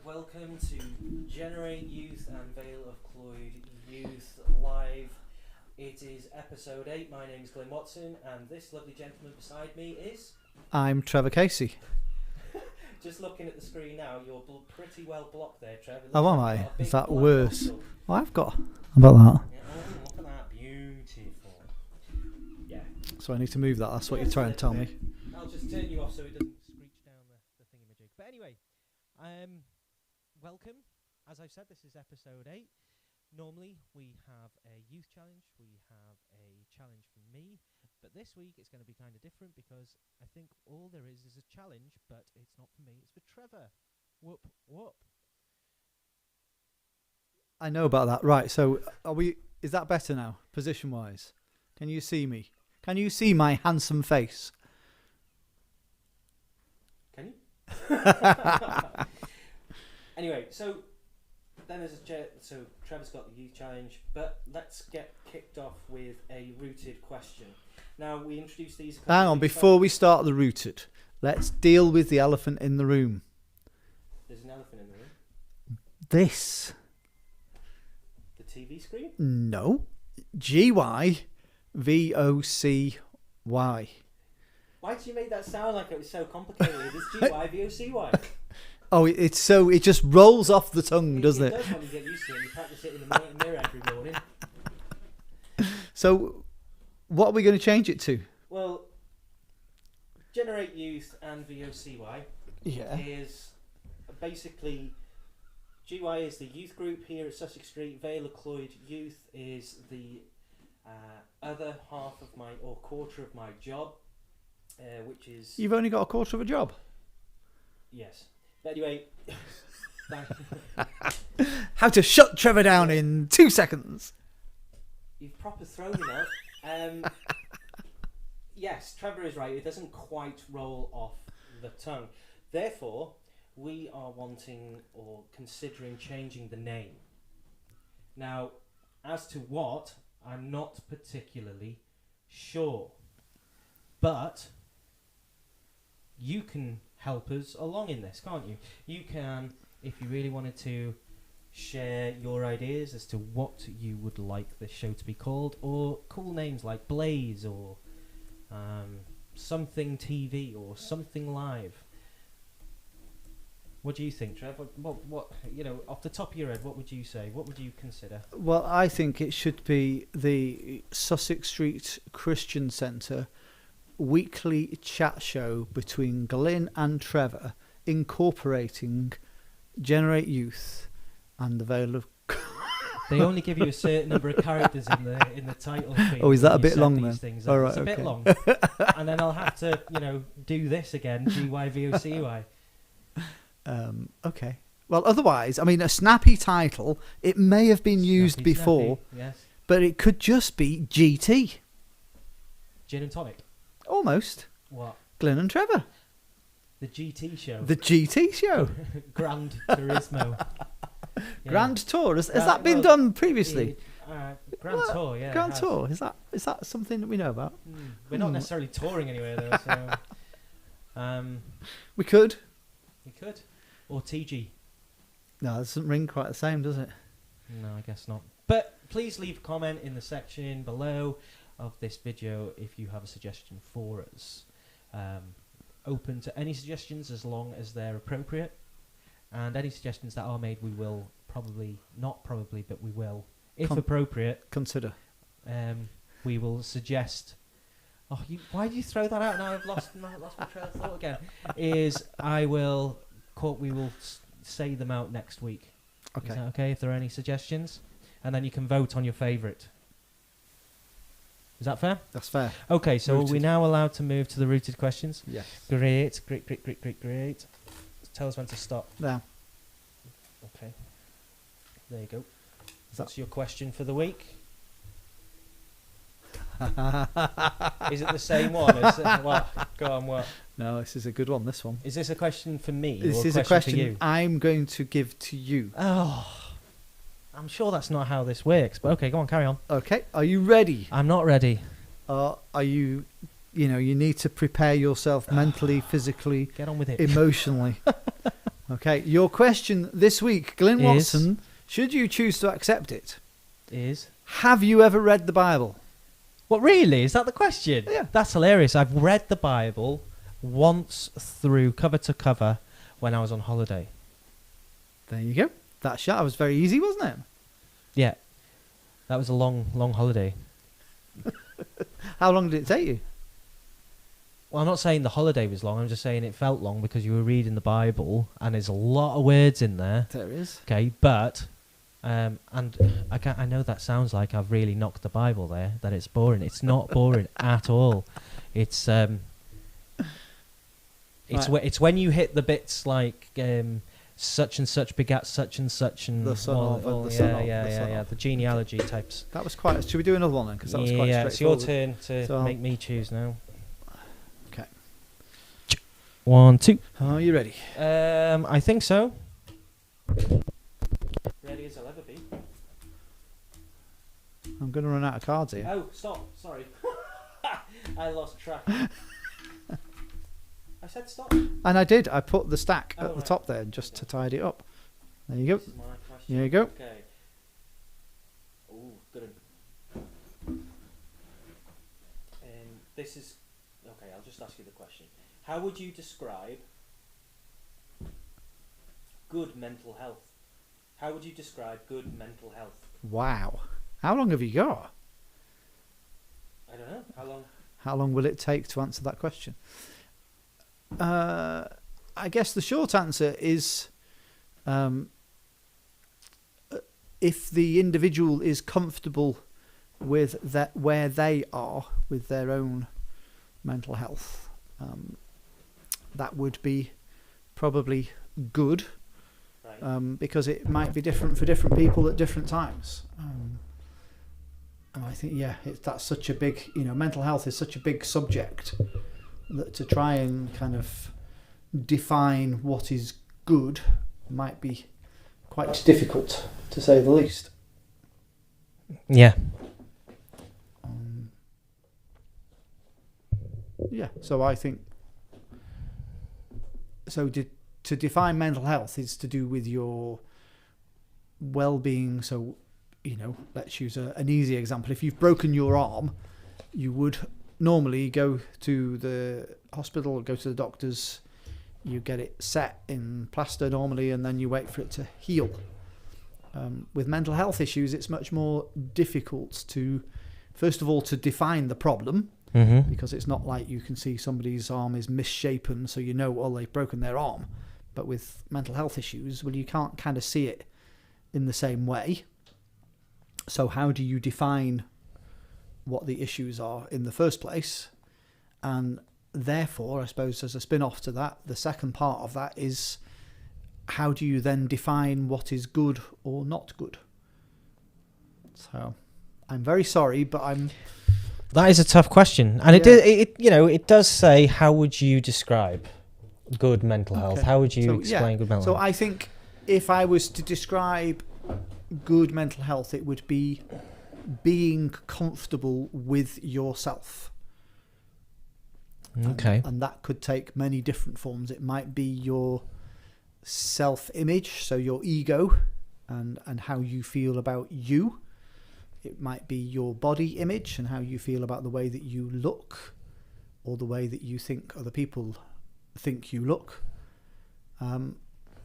welcome to Generate Youth and Vale of Cloyd Youth Live. It is episode 8. My name is Glyn Watson, and this lovely gentleman beside me is... I'm Trevor Casey. Just looking at the screen now, you're pretty well blocked there, Trevor. Oh, am I? Is that worse? Oh, I've got... How about that? Yeah, oh, look at that. Beautiful. Yeah. So I need to move that. That's what you're trying to tell me. I'll just turn you off so it doesn't screech down the thingamajig. But anyway, welcome. As I've said, this is episode 8. Normally, we have a youth challenge. We have a challenge from me. But this week, it's going to be kind of different because I think all there is a challenge, but it's not for me. It's for Trevor. Whoop, whoop. I know about that. Right, so are we? Is that better now, position-wise? Can you see me? Can you see my handsome face? Can you? so then so Trevor's got the youth challenge, but let's get kicked off with a rooted question. Now, we introduced these... Hang on, before we start the rooted, let's deal with the elephant in the room. There's an elephant in the room? This. The TV screen? No. GYVOCY. Why did you make that sound like it was so complicated? It's GYVOCY. Oh, it's so it just rolls off the tongue, doesn't it? It does when you get used to it. You practice it in the mirror every morning. So, what are we going to change it to? Well, Generate Youth and VOCY is basically... GY is the youth group here at Sussex Street. Vale of Cloyd Youth is the other half of or quarter of my job, which is... You've only got a quarter of a job? Yes. But anyway... How to shut Trevor down in 2 seconds. You've proper thrown him out. Yes, Trevor is right. It doesn't quite roll off the tongue. Therefore, we are wanting or considering changing the name. Now, as to what, I'm not particularly sure. But you can help us along in this, can't you? You can, if you really wanted to, share your ideas as to what you would like this show to be called, or cool names like Blaze or something TV or something live. What do you think, Trev? What off the top of your head, what would you say? What would you consider? Well, I think it should be the Sussex Street Christian Centre weekly chat show between Glyn and Trevor, incorporating Generate Youth and the Vale of... They only give you a certain number of characters in the title. Oh, is that a bit long then? Things All right, it's a okay. bit long, and then I'll have to, do this again. GYVOCY. Okay. Well, otherwise, I mean, a snappy title. It may have been used before, yes. But it could just be GT. Gin and tonic. Almost. What? Glyn and Trevor. The GT show. The GT show. Grand Turismo. Yeah. Grand Tour. Has that been done previously? Grand Tour, yeah. Grand Tour. Is that something that we know about? We're not necessarily touring anywhere though, so we could. We could. Or TG. No, it doesn't ring quite the same, does it? No, I guess not. But please leave a comment in the section below of this video if you have a suggestion for us. Open to any suggestions as long as they're appropriate. And any suggestions that are made, we will but we will, if appropriate, consider. We will suggest. Oh, why do you throw that out? Now I've lost my trail of thought again. We will say them out next week. Okay. Is that okay? If there are any suggestions, and then you can vote on your favourite. Is that fair? That's fair. Okay, so Rooted. are we now allowed to move to the rooted questions? Yes. Great. Tell us when to stop. Now. Okay. There you go. That's your question for the week. Is it the same one? What? Go on, what? No, this is a good one, this one. Is this a question for me This or is a a question for you? question I'm going to give to you. Oh, I'm sure that's not how this works, but okay, go on, carry on. Okay, are you ready? I'm not ready. Are you need to prepare yourself mentally, physically, Get on with it. emotionally. Okay, your question this week, Glyn Watson, should you choose to accept it, is, have you ever read the Bible? What, really? Is that the question? Yeah. That's hilarious. I've read the Bible once through cover to cover when I was on holiday. There you go. That was very easy, wasn't it? Yeah. That was a long, long holiday. How long did it take you? Well, I'm not saying the holiday was long. I'm just saying it felt long because you were reading the Bible and there's a lot of words in there. There is. Okay, but and I know that sounds like I've really knocked the Bible there, that it's boring. It's not boring at all. It's it's when you hit the bits like such and such begat such and such and the son of, the son of. The genealogy types. That was quite. Should we do another one then? Because that was quite it's your straightforward. turn to make me choose now. Okay. 1, 2. Are you ready? I think so. Ready as I'll ever be. I'm going to run out of cards here. Oh, stop. Sorry. I lost track. I said stop. And I did. I put the stack at the right. top there just to tidy it up. There you go. This is my question. There you go. Okay. Oh, good. This is... Okay, I'll just ask you the question. How would you describe good mental health? How would you describe good mental health? Wow. How long have you got? I don't know. How long? How long will it take to answer that question? I guess the short answer is if the individual is comfortable with that where they are with their own mental health, that would be probably good, Right. because it might be different for different people at different times. And I think, that's such a big, mental health is such a big subject that to try and kind of define what is good might be quite difficult, to say the least. Yeah. So I think, to define mental health is to do with your well-being. So, let's use an easy example. If you've broken your arm, you would normally go to the hospital, go to the doctors, you get it set in plaster normally, and then you wait for it to heal. With mental health issues, it's much more difficult to, first of all, to define the problem, because it's not like you can see somebody's arm is misshapen, so they've broken their arm. But with mental health issues, you can't kind of see it in the same way. So how do you define what the issues are in the first place? And therefore, I suppose as a spin-off to that, the second part of that is, how do you then define what is good or not good? So I'm very sorry, but that is a tough question. And it does say, how would you describe good mental health? Okay. How would you explain good mental health? So I think if I was to describe good mental health, it would be being comfortable with yourself. Okay. And that could take many different forms. It might be your self-image, so your ego and how you feel about you. It might be your body image and how you feel about the way that you look, or the way that you think other people think you look.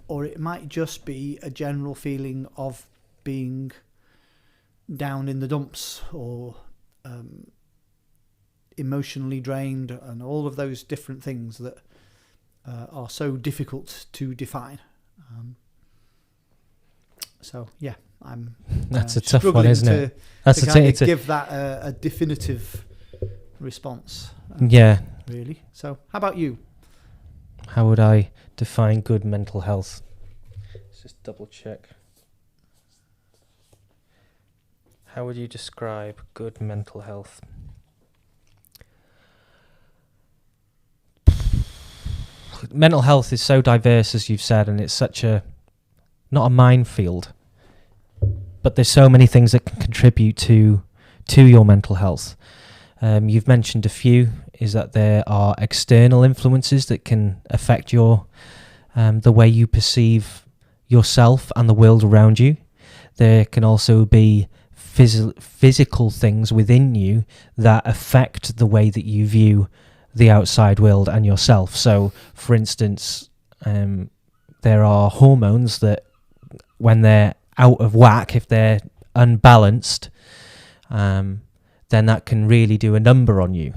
Or it might just be a general feeling of being down in the dumps, or emotionally drained, and all of those different things that are so difficult to define. That's a tough one, isn't it? That's to give that a definitive response. Yeah. Really. So, how about you? How would I define good mental health? Let's just double check. How would you describe good mental health? Mental health is so diverse, as you've said, and it's such not a minefield, but there's so many things that can contribute to your mental health. You've mentioned a few, is that there are external influences that can affect your the way you perceive yourself and the world around you. There can also be physical things within you that affect the way that you view the outside world and yourself. So, for instance, there are hormones that, when they're out of whack, if they're unbalanced, then that can really do a number on you,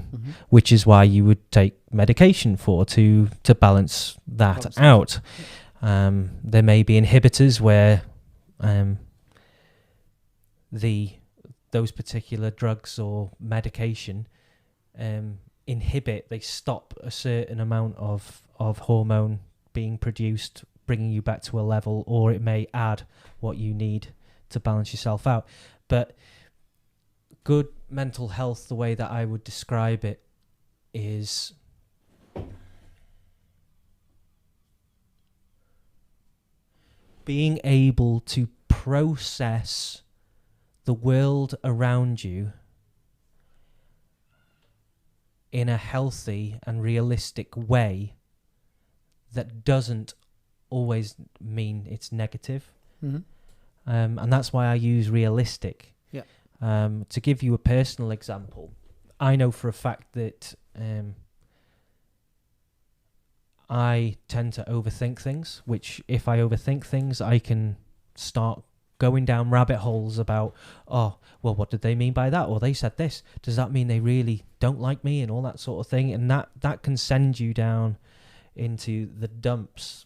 which is why you would take medication to balance that out. There may be inhibitors where those particular drugs or medication they stop a certain amount of hormone being produced, bringing you back to a level, or it may add what you need to balance yourself out. But good mental health, the way that I would describe it, is being able to process the world around you in a healthy and realistic way that doesn't always mean it's negative. Mm-hmm. And that's why I use realistic. Yeah. To give you a personal example, I know for a fact that I tend to overthink things, which if I overthink things, I can start going down rabbit holes about, oh, well, what did they mean by that? Or they said this. Does that mean they really don't like me and all that sort of thing? And that can send you down into the dumps.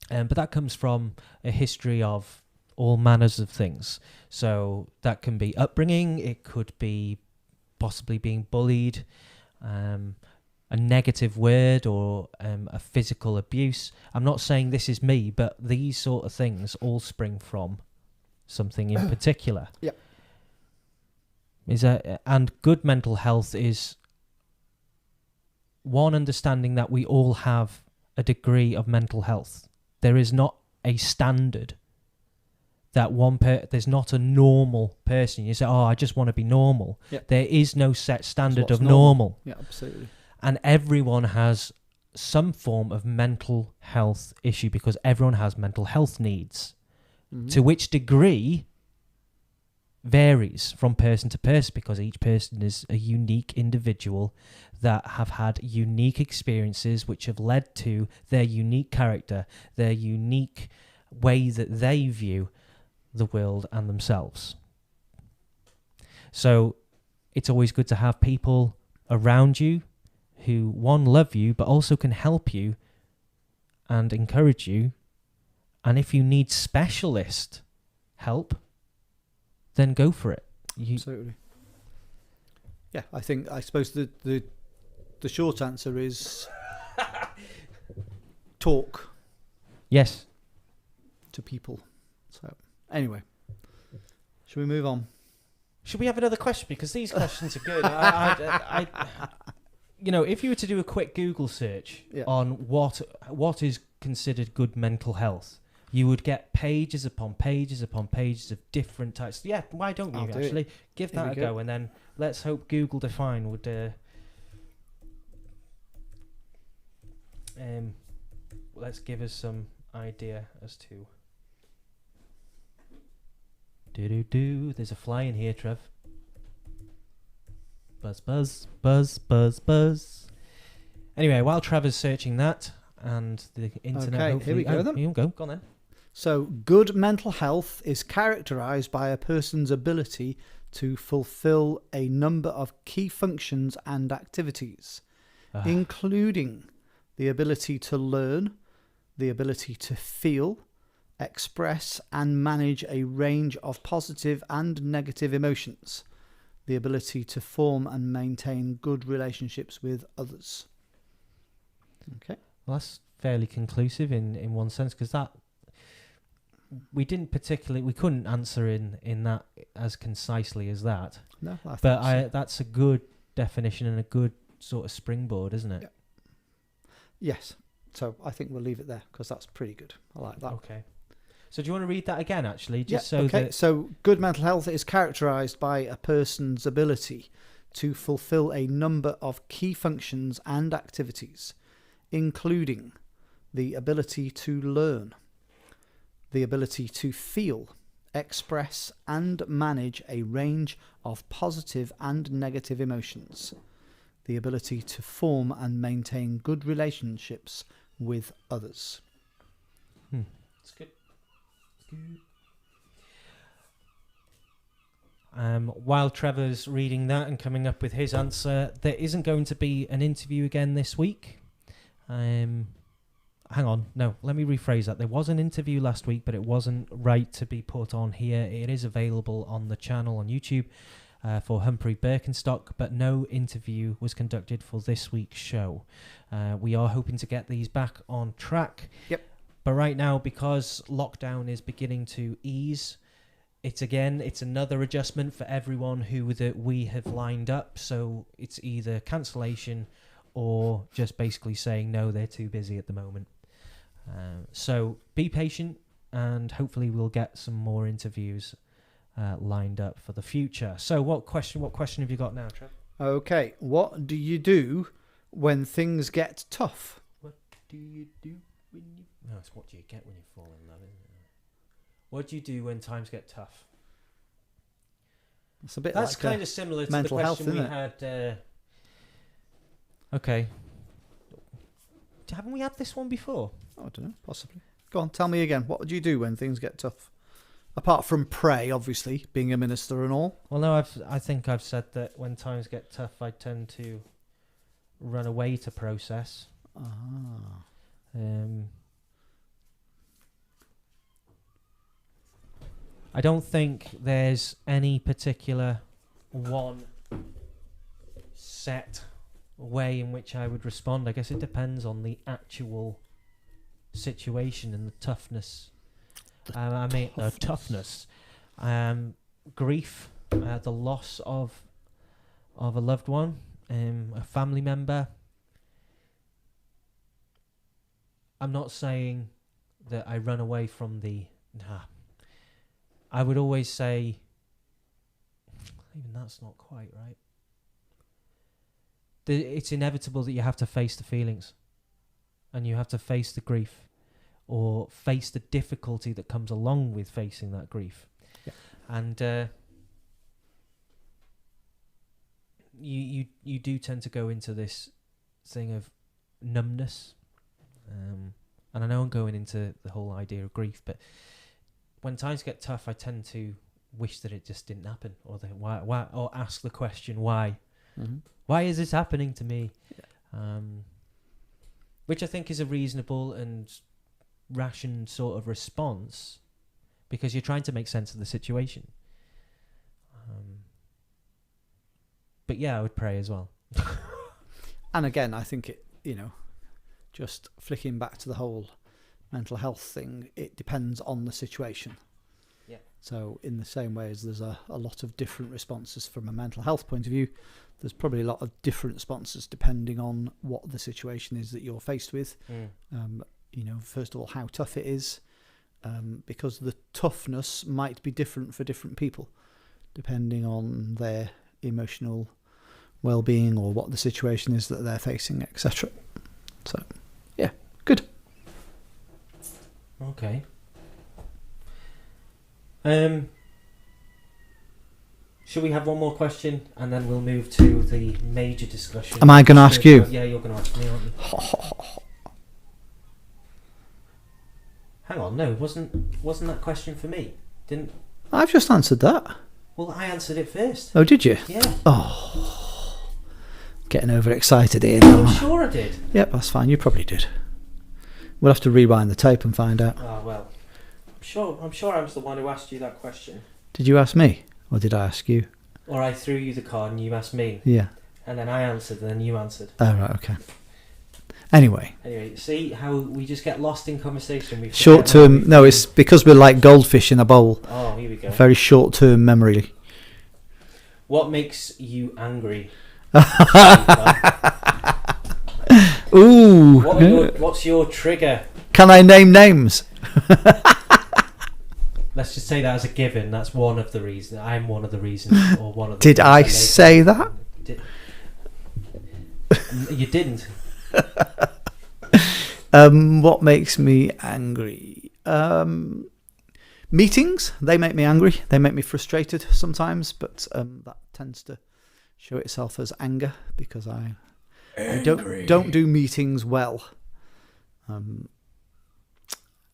But that comes from a history of all manners of things. So that can be upbringing. It could be possibly being bullied, a negative word, or a physical abuse. I'm not saying this is me, but these sort of things all spring from something in particular. Yeah. And good mental health is one, understanding that we all have a degree of mental health. There is not a standard that there's not a normal person. You say, oh, I just want to be normal. Yeah. There is no set standard of normal. normal. Yeah, absolutely. And everyone has some form of mental health issue because everyone has mental health needs. Mm-hmm. To which degree varies from person to person, because each person is a unique individual that have had unique experiences which have led to their unique character, their unique way that they view the world and themselves. So it's always good to have people around you who, one, love you, but also can help you and encourage you. And if you need specialist help, then go for it. Absolutely. Yeah, I suppose the short answer is talk. Yes. To people. So anyway, should we move on? Should we have another question? Because these questions are good. I if you were to do a quick Google search on what is considered good mental health, you would get pages upon pages upon pages of different types. Yeah, why don't you actually give that a go? And then let's hope Google Define would let's give us some idea as to. There's a fly in here, Trev. Buzz, buzz, buzz, buzz, buzz. Anyway, while Trevor's searching that and the internet, okay, here we go then. Here we go. Go on then. So, good mental health is characterised by a person's ability to fulfil a number of key functions and activities, including the ability to learn, the ability to feel, express and manage a range of positive and negative emotions, the ability to form and maintain good relationships with others. Okay. Well, that's fairly conclusive in one sense, because that we couldn't answer in that as concisely as that. No, that's a good definition and a good sort of springboard, isn't it? Yeah. Yes. So I think we'll leave it there because that's pretty good. I like that. Okay. So do you want to read that again, actually? So good mental health is characterised by a person's ability to fulfil a number of key functions and activities, including the ability to learn, the ability to feel, express and manage a range of positive and negative emotions, the ability to form and maintain good relationships with others. It's good. While Trevor's reading that and coming up with his answer, there isn't going to be an interview again this week. Hang on, no, let me rephrase that. There was an interview last week, but it wasn't right to be put on here. It is available on the channel on YouTube for Humphrey Birkenstock, but no interview was conducted for this week's show. We are hoping to get these back on track. Yep. But right now, because lockdown is beginning to ease, it's another adjustment for everyone who that we have lined up. So it's either cancellation or just basically saying no, they're too busy at the moment. So be patient. and hopefully we'll get some more interviews lined up for the future. So what question have you got now, Trev? Okay, what do you do when things get tough? What do you do when you... No, it's what do you get when you fall in love, isn't it? What do you do when times get tough? It's a bit That's like kind of similar to the mental health, question we isn't it? had. Okay. Haven't we had this one before? Oh, I don't know, possibly. Go on, tell me again. What would you do when things get tough? Apart from pray, obviously, being a minister and all. Well, no, I think I've said that when times get tough, I tend to run away to process. I don't think there's any particular one set way in which I would respond. I guess it depends on the actual situation and the toughness. The toughness. Grief, the loss of a loved one, a family member. I'm not saying that I run away from the... I would always say... Even that's not quite right. It's inevitable that you have to face the feelings. And you have to face the grief. Or face the difficulty that comes along with facing that grief. Yeah. And you do tend to go into this thing of numbness. And I know I'm going into the whole idea of grief, but when times get tough, I tend to wish that it just didn't happen, or why, or ask the question why. Mm-hmm. Why is this happening to me? Yeah. Which I think is a reasonable and ration sort of response, because you're trying to make sense of the situation. But yeah, I would pray as well. And again, I think it, just flicking back to the whole mental health thing, it depends on the situation. Yeah. So in the same way as there's a lot of different responses from a mental health point of view, there's probably a lot of different responses depending on what the situation is that you're faced with. First of all, how tough it is, because the toughness might be different for different people, depending on their emotional well-being or what the situation is that they're facing, etc. So, yeah, good. Okay. Should we have one more question and then we'll move to the major discussion? Am I going to ask you? Yeah, you're going to ask me, aren't you? Hang on, no, wasn't that question for me? I've just answered that. Well, I answered it first. Oh, did you? Yeah. Oh, getting overexcited here now. I'm sure I did. Yep, that's fine. You probably did. We'll have to rewind the tape and find out. Oh well, I'm sure I was the one who asked you that question. Did you ask me, or did I ask you? Or I threw you the card and you asked me. Yeah. And then I answered, and then you answered. Oh right, okay. Anyway, see how we just get lost in conversation. Short term. No, it's because we're like goldfish in a bowl. Oh, here we go. Very short term memory. What makes you angry? Ooh. What's your trigger? Can I name names? Let's just say that as a given. That's one of the reasons. I'm one of the reasons, or one of the. Did I say that? You didn't. What makes me angry? Meetings. They make me angry. They make me frustrated sometimes, but that tends to show itself as anger because I don't do meetings well.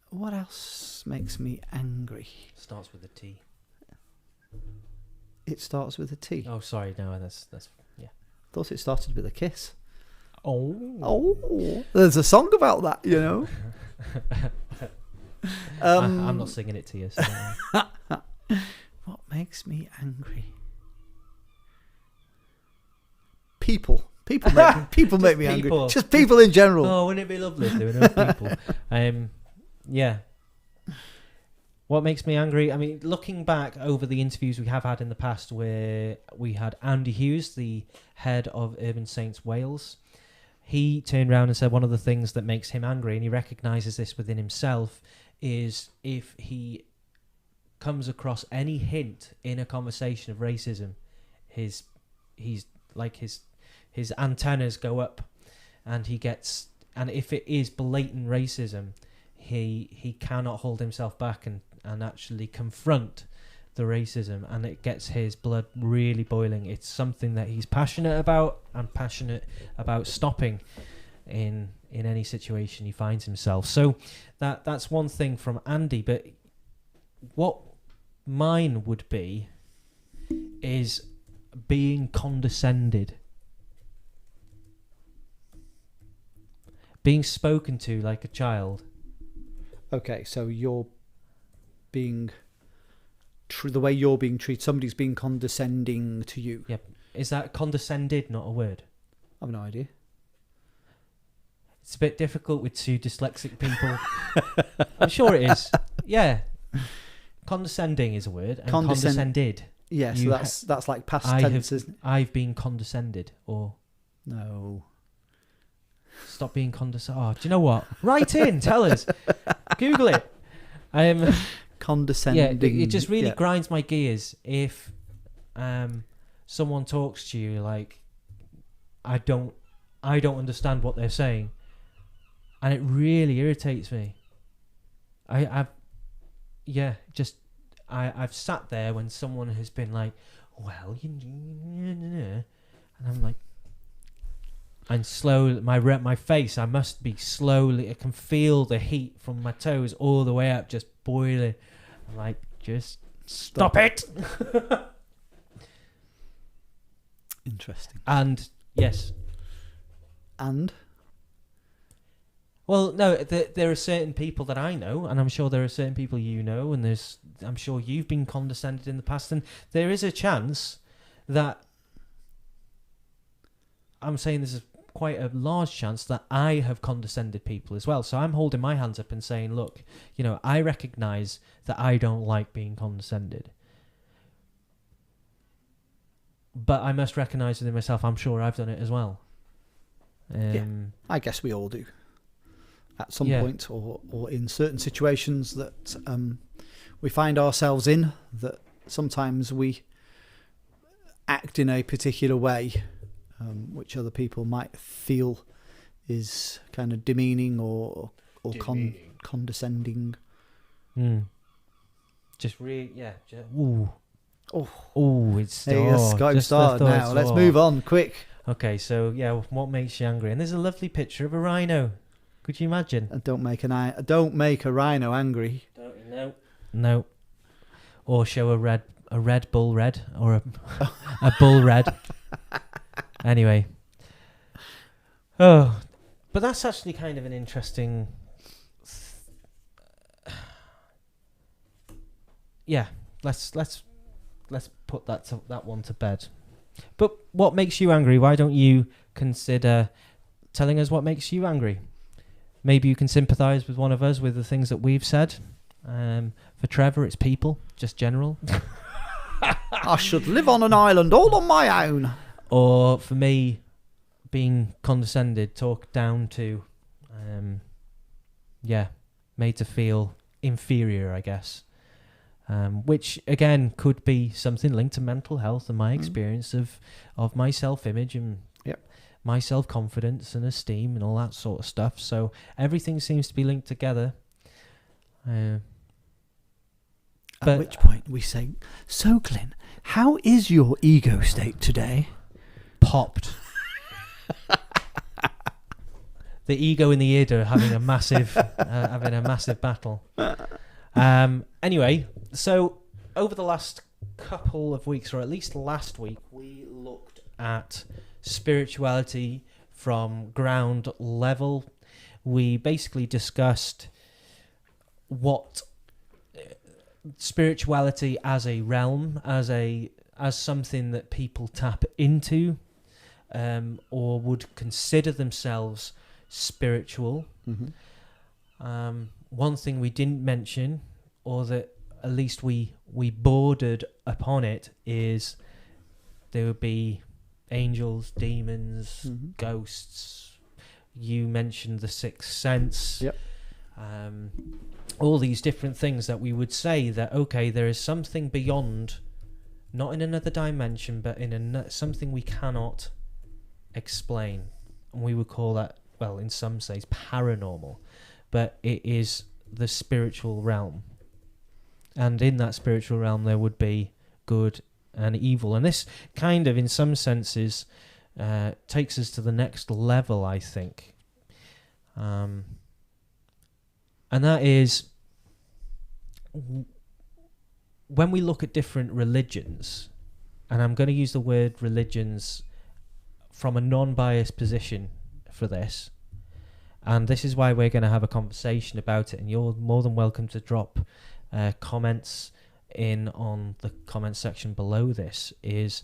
What else makes me angry? Starts with a T. It starts with a T. Oh, sorry. No, that's yeah. Thought it started with a kiss. Oh, there's a song about that, I'm not singing it to you. So. What makes me angry? People make me angry. Just people in general. Oh, wouldn't it be lovely if there were no people? Yeah. What makes me angry? I mean, looking back over the interviews we have had in the past, where we had Andy Hughes, the head of Urban Saints Wales. He turned around and said one of the things that makes him angry, and he recognises this within himself, is if he comes across any hint in a conversation of racism, his antennas go up, and if it is blatant racism, he cannot hold himself back and actually confront the racism, and it gets his blood really boiling. It's something that he's passionate about, and passionate about stopping in any situation he finds himself. So that's one thing from Andy. But what mine would be is being condescended, being spoken to like a child. Okay, so you're being the way you're being treated. Somebody's being condescending to you. Yep. Is that condescended not a word? I have no idea. It's a bit difficult with two dyslexic people. I'm sure it is. Yeah. Condescending is a word. And condescended. Yeah, so that's like past tense, isn't it? I've been condescended, or... No. Stop being condescending. Oh, do you know what? Write in, tell us. Google it. Condescending. Yeah, it just really grinds my gears if someone talks to you like, I don't understand what they're saying, and it really irritates me. I've sat there when someone has been like, well, and I'm like, and slowly my face, I must be slowly, I can feel the heat from my toes all the way up, just boiling. I'm like, just stop it. Interesting. And yes. And? Well, no, there are certain people that I know, and I'm sure there are certain people you know, and I'm sure you've been condescended in the past, and there is a chance that, I'm saying this is quite a large chance that I have condescended people as well. So I'm holding my hands up and saying, look, I recognise that I don't like being condescended. But I must recognise within myself, I'm sure I've done it as well. Yeah, I guess we all do. At some point, or in certain situations that we find ourselves in, that sometimes we act in a particular way, which other people might feel is kind of demeaning or condescending. Just really, it's got him started now. Let's move on, quick. Okay, so what makes you angry? And there's a lovely picture of a rhino. Could you imagine? Don't make a rhino angry. No. Or show a red bull red, or a bull red. Anyway. Oh, but that's actually kind of an interesting. Let's put that one to bed. But what makes you angry? Why don't you consider telling us what makes you angry? Maybe you can sympathise with one of us with the things that we've said. For Trevor, it's people, just general. I should live on an island all on my own. Or for me, being condescended, talked down to, made to feel inferior, I guess. Which, again, could be something linked to mental health and my experience of my self-image and my self-confidence and esteem and all that sort of stuff. So everything seems to be linked together. At which point we say, so Glyn, how is your ego state today? Popped. The ego and the id are having a massive battle. Anyway, so over the last couple of weeks, or at least last week, we looked at spirituality from ground level. We basically discussed what spirituality as a realm, as something that people tap into, or would consider themselves spiritual. One thing we didn't mention, or that at least we bordered upon it, is there would be angels, demons, ghosts. You mentioned the sixth sense. Yep. all these different things that we would say that, okay, there is something beyond, not in another dimension, but in something we cannot explain. And we would call that, well, in some sense, paranormal. But it is the spiritual realm. And in that spiritual realm, there would be good and evil. And this kind of, in some senses, takes us to the next level, I think. And that is, when we look at different religions, and I'm going to use the word religions from a non-biased position for this, and this is why we're going to have a conversation about it, and you're more than welcome to drop comments in on the comment section below this, is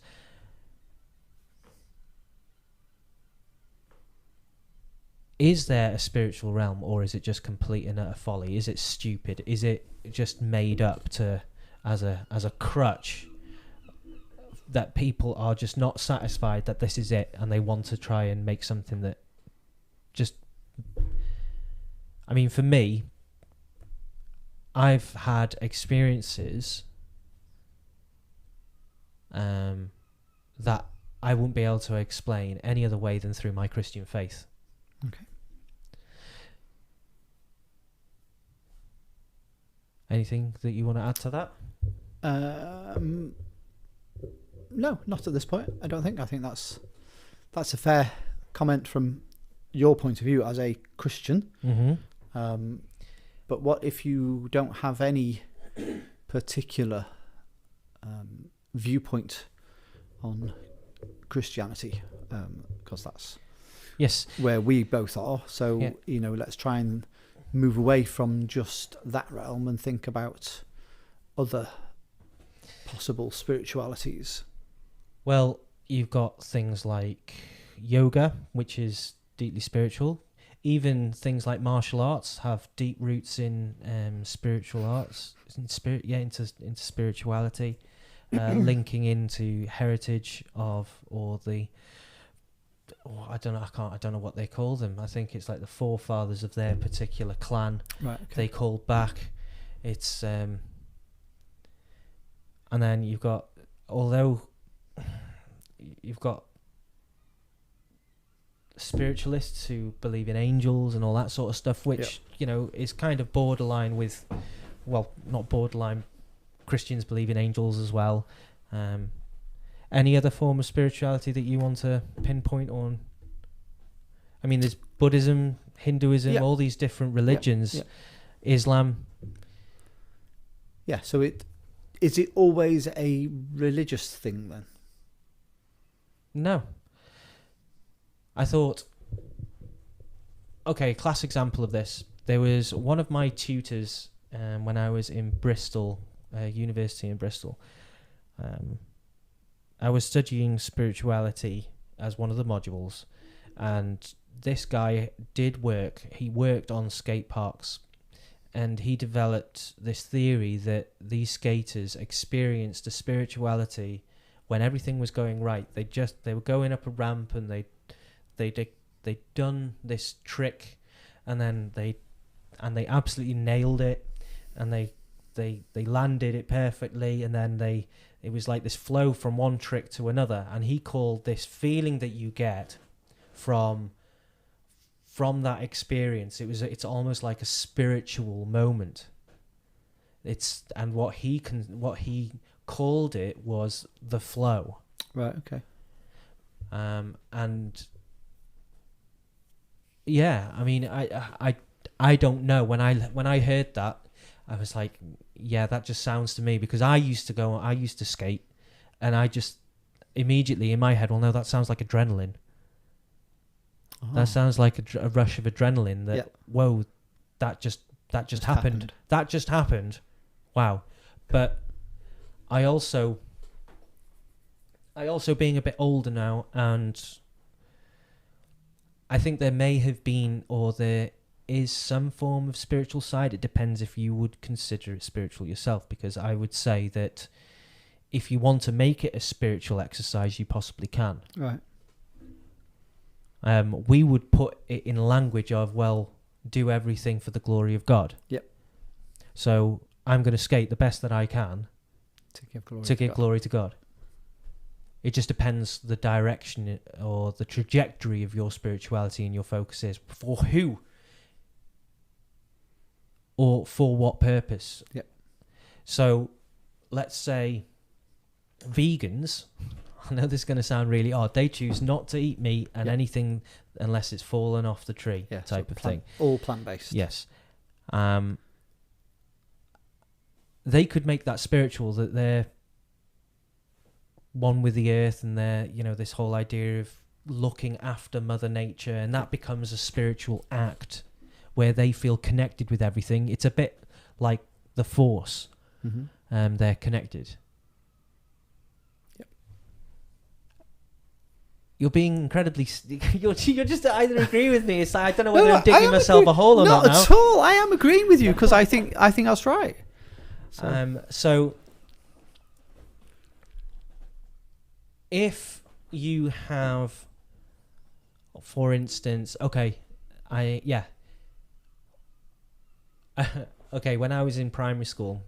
there a spiritual realm, or is it just complete and utter folly? Is it stupid? Is it just made up to as a crutch that people are just not satisfied that this is it, and they want to try and make something that just... I mean, for me, I've had experiences that I wouldn't be able to explain any other way than through my Christian faith. Okay. Anything that you want to add to that? No, not at this point. I don't think. I think that's a fair comment from your point of view as a Christian. Mm-hmm. But what if you don't have any particular viewpoint on Christianity? Because that's where we both are. So, let's try and move away from just that realm and think about other possible spiritualities. Well, you've got things like yoga, which is deeply spiritual. Even things like martial arts have deep roots in spiritual arts, into spirituality, linking into heritage of, or the... I don't know what they call them. I think it's like the forefathers of their particular clan. Right. Okay. They called back. It's and then you've got spiritualists who believe in angels and all that sort of stuff, which is kind of borderline with, well, not borderline. Christians believe in angels as well. Any other form of spirituality that you want to pinpoint on? I mean, there's Buddhism, Hinduism, all these different religions, Islam. Yeah, so is it always a religious thing then? No. I thought, okay, class example of this. There was one of my tutors when I was in Bristol, university in Bristol. I was studying spirituality as one of the modules, and this guy he worked on skate parks, and he developed this theory that these skaters experienced a spirituality when everything was going right. They were going up a ramp, and they'd done this trick, and then they absolutely nailed it, and they landed it perfectly, and then it was like this flow from one trick to another, and he called this feeling that you get from that experience, it's almost like a spiritual moment. And what he called it was the flow. Right. Okay. And yeah, I mean, I don't know. When I heard that, I was like, yeah, that just sounds to me, because I used to skate, and I just immediately in my head, well, no, that sounds like adrenaline. Oh. That sounds like a rush of adrenaline. Whoa, that just happened. That just happened. Wow. But I also being a bit older now, and I think there may have been, or there is some form of spiritual side. It depends if you would consider it spiritual yourself, because I would say that if you want to make it a spiritual exercise, you possibly can. Right. We would put it in language of, well, do everything for the glory of God. Yep. So I'm going to skate the best that I can to give glory to God. It just depends the direction or the trajectory of your spirituality and your focus is for who or for what purpose. Yep. So let's say vegans, I know this is going to sound really odd, they choose not to eat meat and anything unless it's fallen off the tree, type of thing. All plant-based. Yes. They could make that spiritual, that they're one with the earth, and they're, this whole idea of looking after Mother Nature, and that becomes a spiritual act where they feel connected with everything. It's a bit like the Force. Mm-hmm. They're connected. Yep. You're being incredibly... You're just either agree with me. It's like, I don't know whether I'm digging myself a hole or not now. Not at all. I am agreeing with you because I think that's right. So if you have, for instance, okay, when I was in primary school,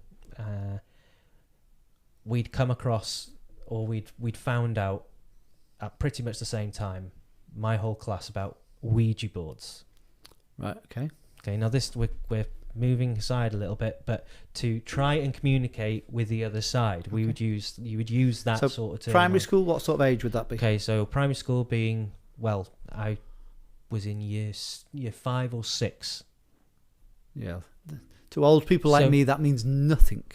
we'd come across, or we'd found out at pretty much the same time, my whole class, about Ouija boards. Right. Okay. Now this we're moving aside a little bit, but to try and communicate with the other side, you would use that sort of term. Primary school, what sort of age would that be? Okay, so primary school being, well, I was in year 5 or 6. Yeah. To old people like me, that means nothing.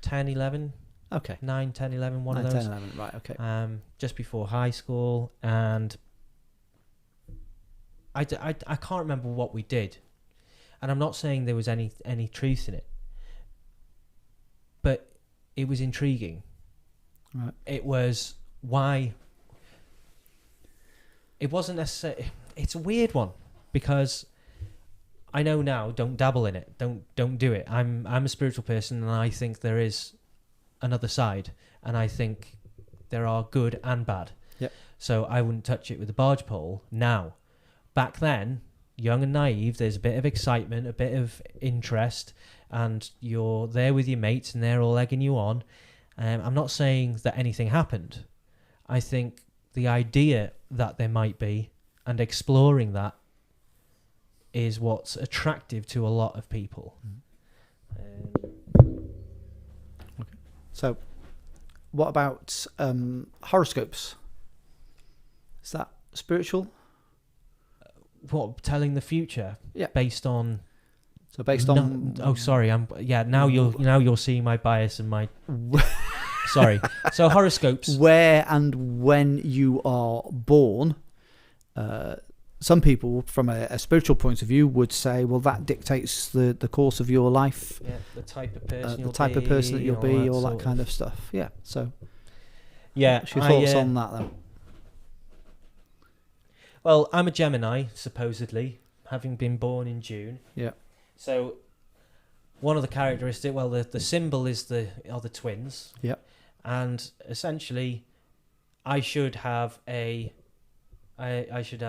10, 11. Okay. 9, 10, 11, one 9, of those. 10, 11, right, okay. Just before high school, and I can't remember what we did. And I'm not saying there was any truth in it, but it was intriguing. Right. It was why. It wasn't necessarily. It's a weird one because I know now. Don't dabble in it. Don't do it. I'm a spiritual person, and I think there is another side, and I think there are good and bad. Yep. So I wouldn't touch it with a barge pole now. Back then, young and naive, there's a bit of excitement, a bit of interest, and you're there with your mates and they're all egging you on. I'm not saying that anything happened. I think the idea that there might be and exploring that is what's attractive to a lot of people. Okay. So what about horoscopes? Is that spiritual? What, telling the future? Yeah. Based on. So based on. Oh, sorry. Now you're seeing my bias and my. Sorry. So horoscopes. Where and when you are born. Some people, from a spiritual point of view, would say, well, that dictates the course of your life. Yeah. The type of person you'll be. The type of person that you'll be, all that kind of stuff. Yeah. So. Yeah. What's your thoughts on that, though? Well, I'm a Gemini, supposedly, having been born in June. Yeah. So, one of the characteristics, well, the symbol are the twins. Yeah. And essentially, I should have a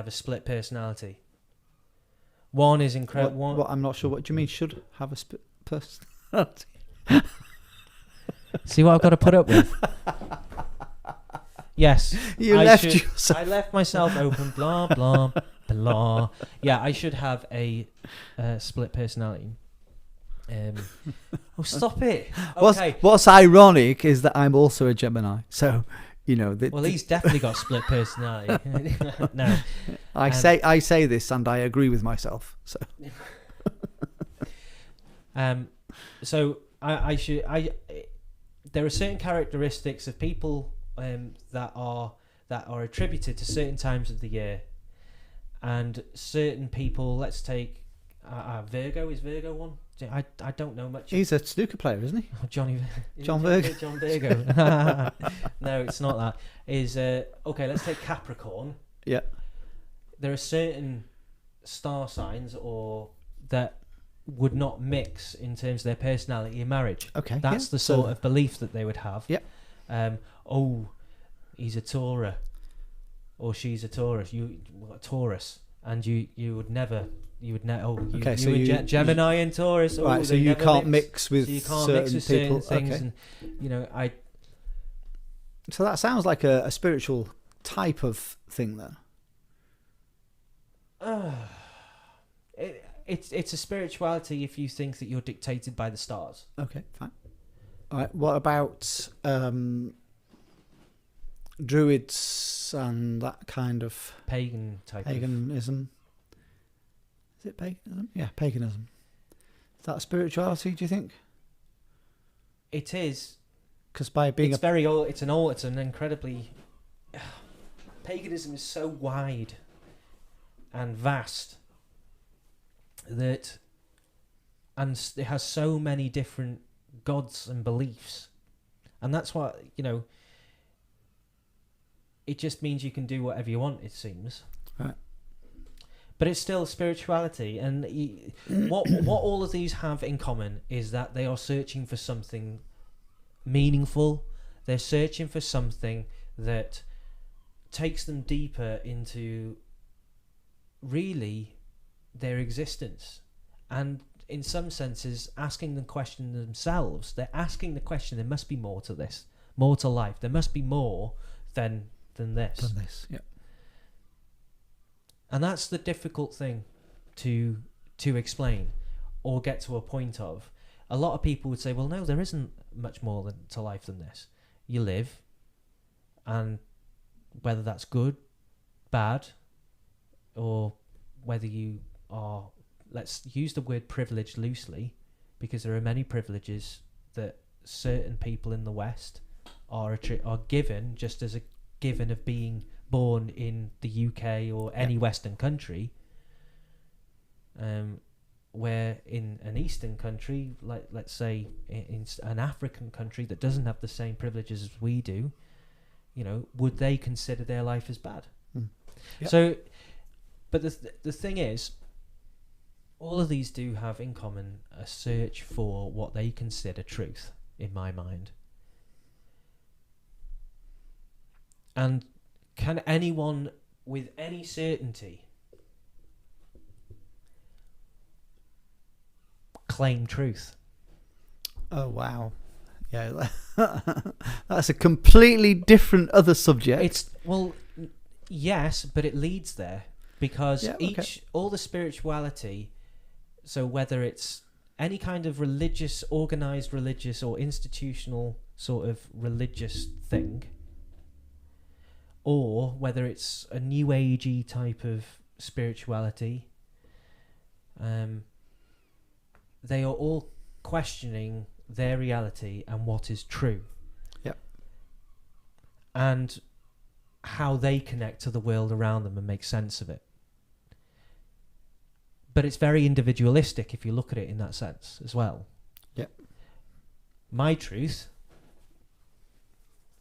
split personality. One is incredible. What, I'm not sure. What do you mean? Should have a split personality? See what I've got to put up with. Yes, I left myself open. Blah blah blah. Yeah, I should have a split personality. Oh, stop it! Okay. What's ironic is that I'm also a Gemini, so well, he's definitely got split personality. No, I say this, and I agree with myself. So, so I should. There are certain characteristics of people. That are attributed to certain times of the year, and certain people. Let's take Virgo. Is Virgo one? I don't know much. He's a snooker player, isn't he? John Virgo. John Virgo. No, it's not that. Is okay. Let's take Capricorn. Yeah. There are certain star signs or that would not mix in terms of their personality in marriage. Okay. That's the sort of belief that they would have. Yeah. Oh, he's a Taurus, or she's a Taurus. Taurus, and you would never you would know. Oh, Okay, so and you- Gemini and Taurus. Oh, Right, so they you never can't mix with so you can't certain mix with people. certain things, Okay. and I. So that sounds like a spiritual type of thing, then. It's a spirituality if you think that you're dictated by the stars. Okay, fine. All right. What about druids and that kind of Pagan type. paganism? Is it paganism? Yeah, paganism. Is that spirituality? Do you think? It is. Because by being It's very old. It's an incredibly. Paganism is so wide and vast that, and it has so many different gods and beliefs, and that's what it just means you can do whatever you want, it seems. Right. But it's still spirituality, and what all of these have in common is that they are searching for something meaningful. They're searching for something that takes them deeper into really their existence, and in some senses asking the question themselves. They're asking the question, there must be more to this, more to life. There must be more than this. Done this, yeah. And that's the difficult thing to explain or get to a point of. A lot of people would say, well, no, there isn't much more to life than this. You live, and whether that's good, bad, or whether you are, let's use the word privilege loosely, because there are many privileges that certain people in the West are given, just as a given of being born in the UK or any Western country, where in an Eastern country, like let's say in an African country that doesn't have the same privileges as we do, would they consider their life as bad? Yep. So, but the thing is, all of these do have in common a search for what they consider truth, in my mind. And can anyone with any certainty claim truth? Oh, wow. Yeah, that's a completely different other subject. Yes, but it leads there, because Yeah, all the spirituality, so whether it's any kind of religious, organized religious or institutional sort of religious thing, or whether it's a new agey type of spirituality, they are all questioning their reality and what is true. Yep. And how they connect to the world around them and make sense of it. But it's very individualistic if you look at it in that sense as well. Yep. My truth,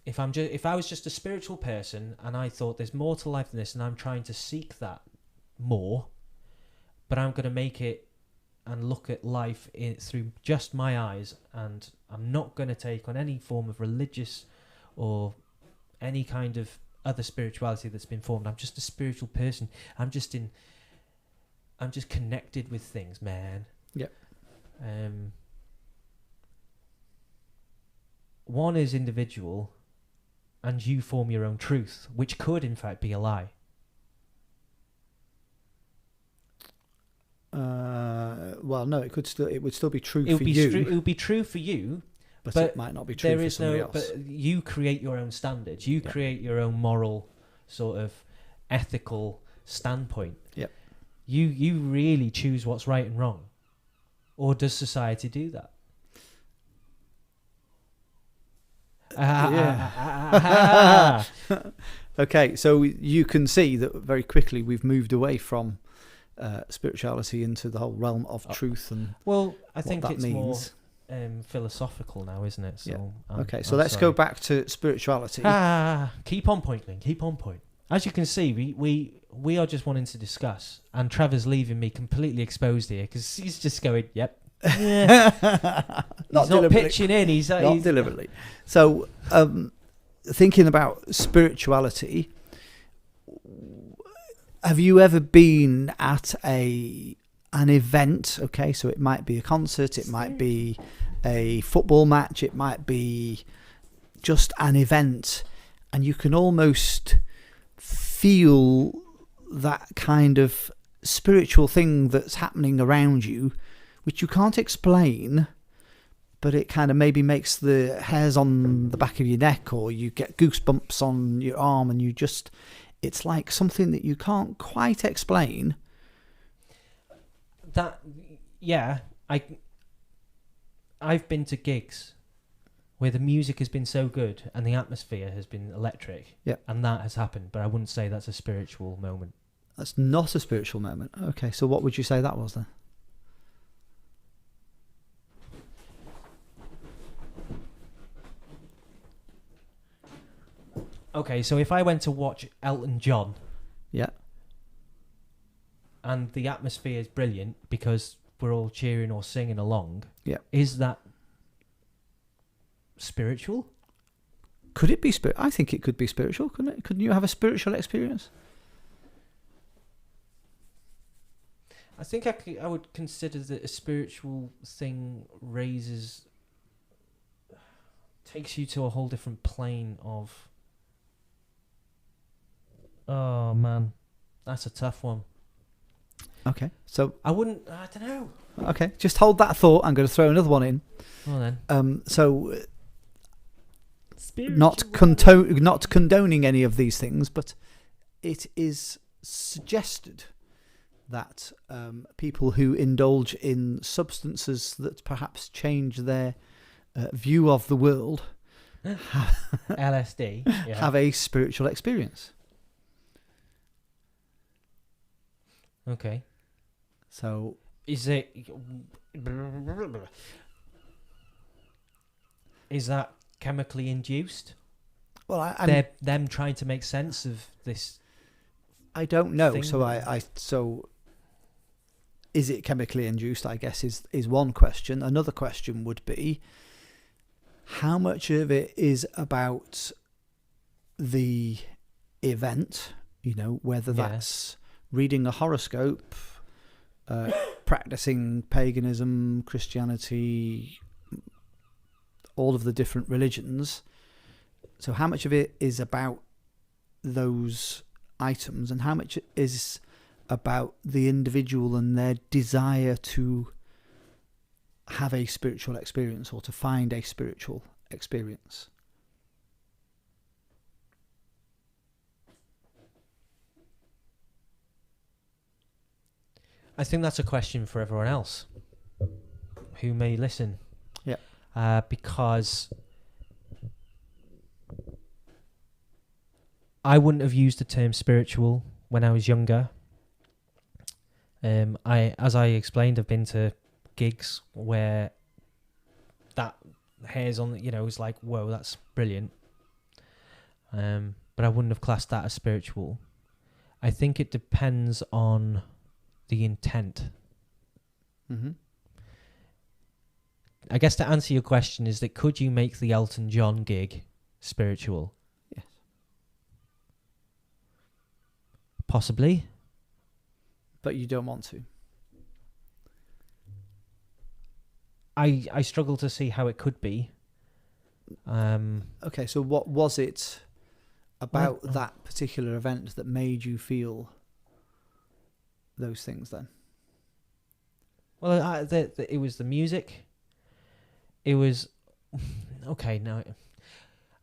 if I was just a spiritual person and I thought there's more to life than this, and I'm trying to seek that more, but I'm going to make it and look at life through just my eyes, and I'm not going to take on any form of religious or any kind of other spirituality that's been formed. I'm just a spiritual person. I'm just connected with things, man. Yep. One is individual, and you form your own truth, which could in fact be a lie. Well, no, it would still be true It for you. It would be true for you, but but it might not be true for somebody else. But you create your own standards. You create your own moral, sort of ethical standpoint. Yep. You really choose what's right and wrong, or does society do that? Okay, so you can see that very quickly we've moved away from spirituality into the whole realm of truth and I think that it's means. more philosophical now, isn't it? So yeah. Okay, so let's go back to spirituality. Keep on point, Lynn. Keep on point. As you can see, we are just wanting to discuss, and Trevor's leaving me completely exposed here because he's just going, "Yep." Yeah. He's not pitching in. He's deliberately. So, thinking about spirituality, have you ever been at a an event. Okay, so it might be a concert, it might be a football match, it might be just an event, and you can almost feel that kind of spiritual thing that's happening around you, which you can't explain, but it kind of maybe makes the hairs on the back of your neck, or you get goosebumps on your arm, and it's like something that you can't quite explain. I've been to gigs where the music has been so good and the atmosphere has been electric, and that has happened, but I wouldn't say that's a spiritual moment. That's not a spiritual moment. Okay, so what would you say that was then? Okay, so if I went to watch Elton John, and the atmosphere is brilliant because we're all cheering or singing along, is that spiritual? Could it be I think it could be spiritual, couldn't it? Couldn't you have a spiritual experience? I think I would consider that a spiritual thing takes you to a whole different plane of... Oh, man. That's a tough one. Okay, so... I don't know. Okay, just hold that thought. I'm going to throw another one in. Well then. So... Not condoning any of these things, but it is suggested that people who indulge in substances that perhaps change their view of the world LSD have a spiritual experience. Okay. So is that chemically induced? Well, they're them trying to make sense of this. I don't know. Thing. So is it chemically induced? I guess is one question. Another question would be, how much of it is about the event? You know, whether that's reading a horoscope, practicing paganism, Christianity, all of the different religions. So how much of it is about those items, and how much is about the individual and their desire to have a spiritual experience or to find a spiritual experience? I think that's a question for everyone else who may listen. Because I wouldn't have used the term spiritual when I was younger. As I explained, I've been to gigs where that hairs on, it's like, whoa, that's brilliant. But I wouldn't have classed that as spiritual. I think it depends on the intent. Mm-hmm. I guess to answer your question is that could you make the Elton John gig spiritual? Yes. Possibly. But you don't want to. I struggle to see how it could be. Okay, so what was it about that particular event that made you feel those things then? Well, it was the music. It was okay. No,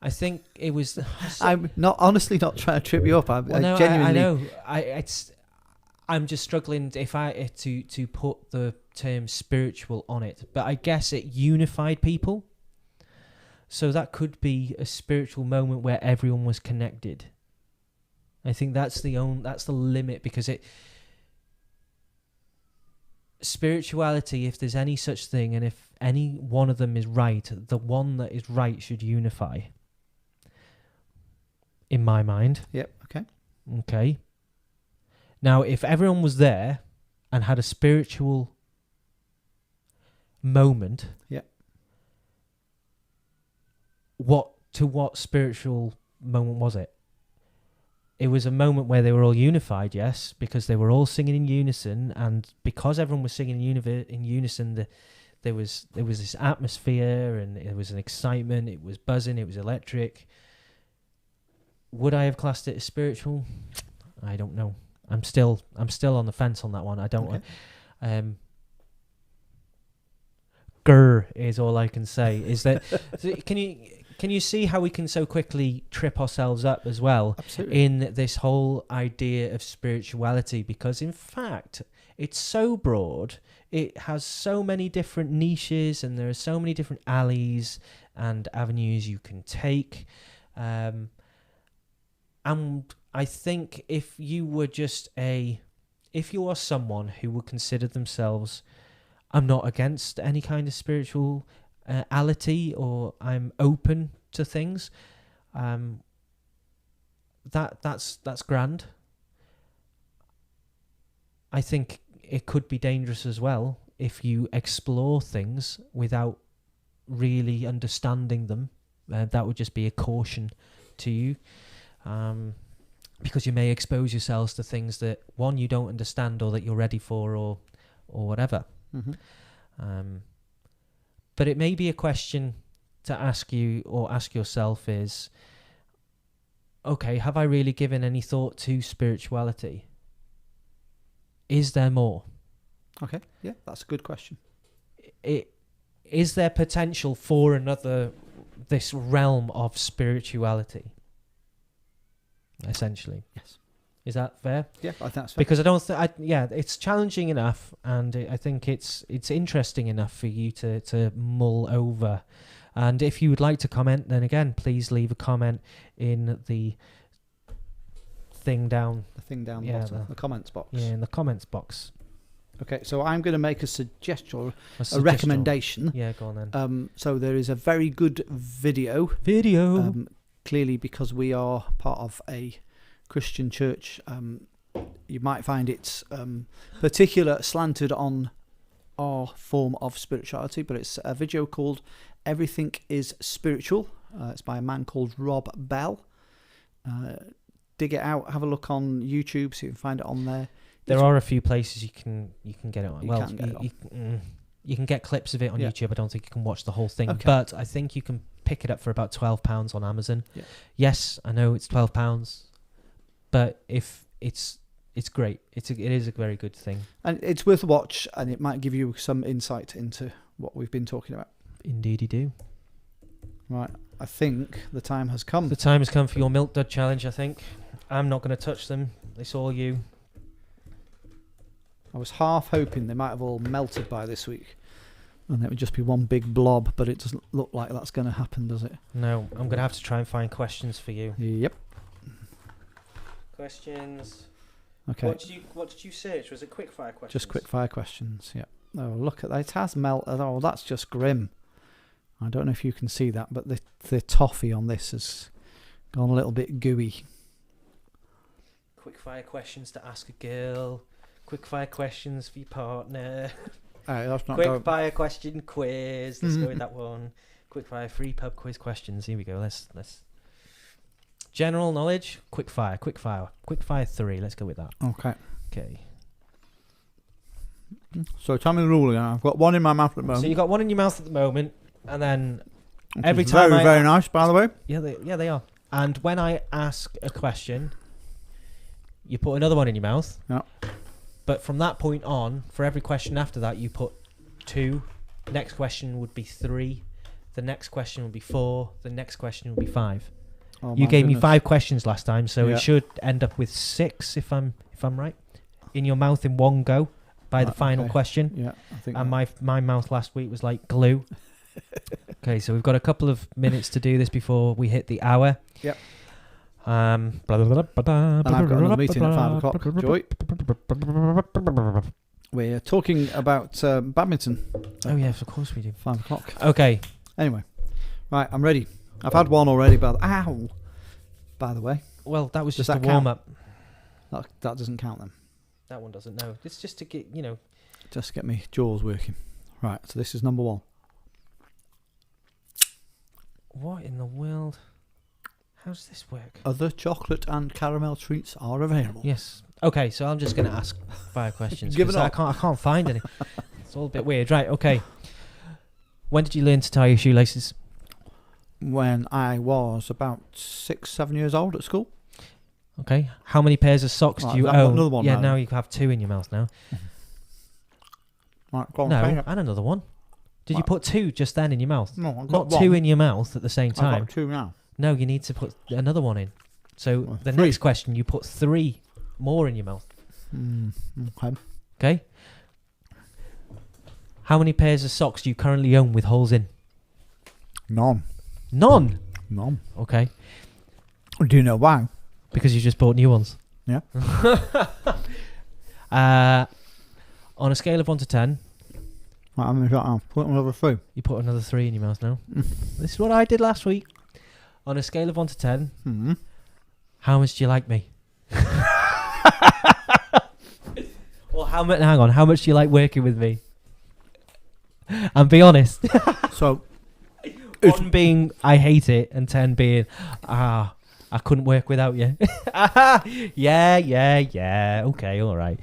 I think it was. I'm honestly not trying to trip you up. I genuinely. I know. I'm just struggling to put the term spiritual on it, but I guess it unified people. So that could be a spiritual moment where everyone was connected. I think that's the limit, because spirituality, if there's any such thing, and if any one of them is right, the one that is right should unify. In my mind. Yep. Okay. Now, if everyone was there and had a spiritual moment, what spiritual moment was it? it was a moment where they were all unified, yes, because they were all singing in unison, and because everyone was singing in unison, there was this atmosphere, and it was an excitement. It was buzzing. It was electric. Would I have classed it as spiritual? I don't know. I'm still on the fence on that one. I don't. Okay. Grr is all I can say. Is that can you see how we can so quickly trip ourselves up as well? Absolutely. In this whole idea of spirituality? Because in fact, it's so broad. It has so many different niches, and there are so many different alleys and avenues you can take. And I think if you are someone who would consider themselves, I'm not against any kind of spirituality, or I'm open to things, that's grand. I think it could be dangerous as well if you explore things without really understanding them. That would just be a caution to you, because you may expose yourselves to things that, one, you don't understand, or that you're ready for, or whatever. Mm-hmm. But it may be a question to ask you, or ask yourself, is, okay, have I really given any thought to spirituality? Is there more? Okay, yeah, that's a good question. Is there potential for this realm of spirituality? Essentially. Yes. Is that fair? Yeah, I think that's fair. Because I don't it's challenging enough, and I think it's interesting enough for you to mull over. And if you would like to comment, then again, please leave a comment in the thing down. The thing down the bottom, the comments box. Yeah, in the comments box. Okay, so I'm going to make a suggestion, a recommendation. Yeah, go on then. So there is a very good video. Clearly, because we are part of a Christian church, you might find it's particular slanted on our form of spirituality, but it's a video called Everything is Spiritual. It's by a man called Rob Bell. Dig it out, have a look on YouTube, so you can find it on there. There are a few places you can get it on. You can get clips of it on YouTube. I don't think you can watch the whole thing, but I think you can pick it up for about £12 on Amazon. Yeah. Yes, I know it's £12, but if it's great. It is a very good thing, and it's worth a watch, and it might give you some insight into what we've been talking about. Indeed, you do. Right, I think the time has come. The time has come for your milk dud challenge. I think I'm not going to touch them. It's all you. I was half hoping they might have all melted by this week, and it would just be one big blob, but it doesn't look like that's going to happen, does it? No, I'm going to have to try and find questions for you. Yep. Questions. Okay. What did you search? Was it quickfire questions? Just quickfire questions, yeah. Oh, look at that. It has melted. Oh, that's just grim. I don't know if you can see that, but the toffee on this has gone a little bit gooey. Quickfire questions to ask a girl. Quickfire questions for your partner. Quickfire question quiz. Let's go with that one. Quickfire free pub quiz questions. Here we go. Let's. General knowledge. Quickfire 3. Let's go with that. Okay. Okay. So tell me the rule again. I've got one in my mouth at the moment. So you got one in your mouth at the moment, and then every time very nice, by the way. Yeah, they are. And when I ask a question, you put another one in your mouth. Yeah. But from that point on, for every question after that, you put 2. Next question would be 3. The next question would be 4. The next question would be 5. Oh, you gave me 5 questions last time, so it should end up with 6 if I'm right. In your mouth in one go by the final question. Yeah, I think. And my mouth last week was like glue. Okay, so we've got a couple of minutes to do this before we hit the hour. Yep. And I've got another meeting at 5 o'clock. Joy. We're talking about badminton. Oh yes, of course we do. 5 o'clock. Okay. Anyway, right, I'm ready. I've had one already, by the way. Well, that was just a warm up. That doesn't count then. That one doesn't. No, it's just to get Just get me jaws working. Right, so this is number 1. What in the world? How does this work? Other chocolate and caramel treats are available. Yes. Okay, so I'm just going to ask 5 questions. Give it 'cause I up. can't find any. It's all a bit weird. Right, okay. When did you learn to tie your shoelaces? When I was about 6, 7 years old at school. Okay. How many pairs of socks Right, do you I've got own? another one Yeah, now. now you have 2 in your mouth now. Right, go on, No, say it. and another one. Did you What? put 2 just then in your mouth? No, I've Not got 2 one. in your mouth at the same I've time. got 2 now. No, you need to put another one in. So Well, the 3. next question, you put 3 more in your mouth. Okay. Okay? How many pairs of socks do you currently own with holes in? None. None. None. Okay. Do you know why? Because you just bought new ones. Yeah. On a scale of 1 to 10, Right, how many got now? Put another 3. you put another 3 in your mouth now. This is what I did last week. On a scale of 1 to 10, Mm-hmm. how much do you like me? Well, hang on. How much do you like working with me? And be honest. So, 1 being I hate it, and 10 being I couldn't work without you. Yeah. Okay, all right.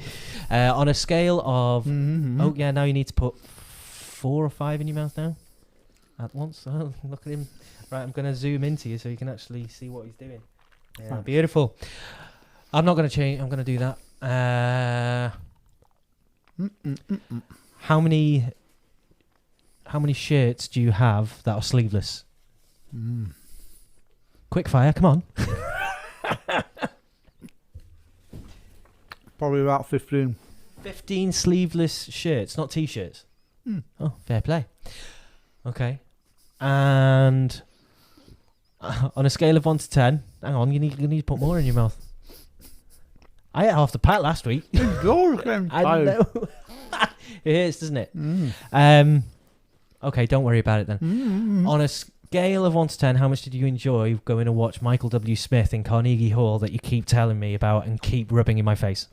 On a scale of oh yeah, now you need to put 4 or 5 in your mouth now at once. Oh, look at him. Right, I'm going to zoom into you so you can actually see what he's doing. Yeah, Thanks. beautiful. I'm not going to change. I'm going to do that. How many shirts do you have that are sleeveless? Quick fire, come on. Probably about 15. 15 sleeveless shirts, not t-shirts. Oh, fair play. Okay. And on a scale of 1 to 10, hang on, you need to put more in your mouth. I ate half the pack last week. You're getting I tired. know. It hurts, doesn't it? Okay, don't worry about it then. On a scale of 1 to 10, how much did you enjoy going to watch Michael W. Smith in Carnegie Hall that you keep telling me about and keep rubbing in my face?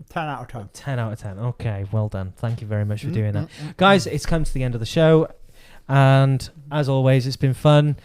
10 out of 10. 10 out of 10. Okay, well done. Thank you very much for doing that. Guys, it's come to the end of the show. And as always, it's been fun.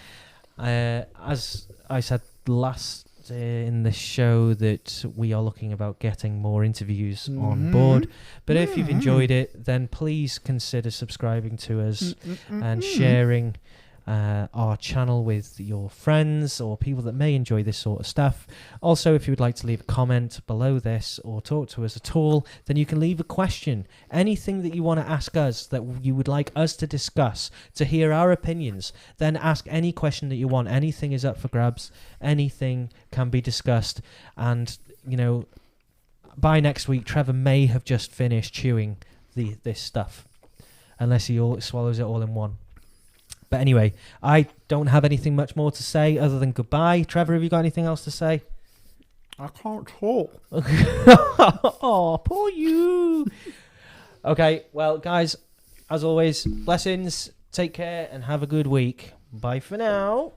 As I said last in the show, that we are looking about getting more interviews on board. But if you've enjoyed it, then please consider subscribing to us and sharing our channel with your friends or people that may enjoy this sort of stuff. Also, if you would like to leave a comment below this or talk to us at all, then you can leave a question. Anything that you want to ask us that you would like us to discuss, to hear our opinions, then ask any question that you want. Anything is up for grabs. Anything can be discussed. And, you know, by next week, Trevor may have just finished chewing this stuff, unless he swallows it all in one. But anyway, I don't have anything much more to say other than goodbye. Trevor, have you got anything else to say? I can't talk. Oh, poor you. Okay, well, guys, as always, blessings, take care, and have a good week. Bye for now.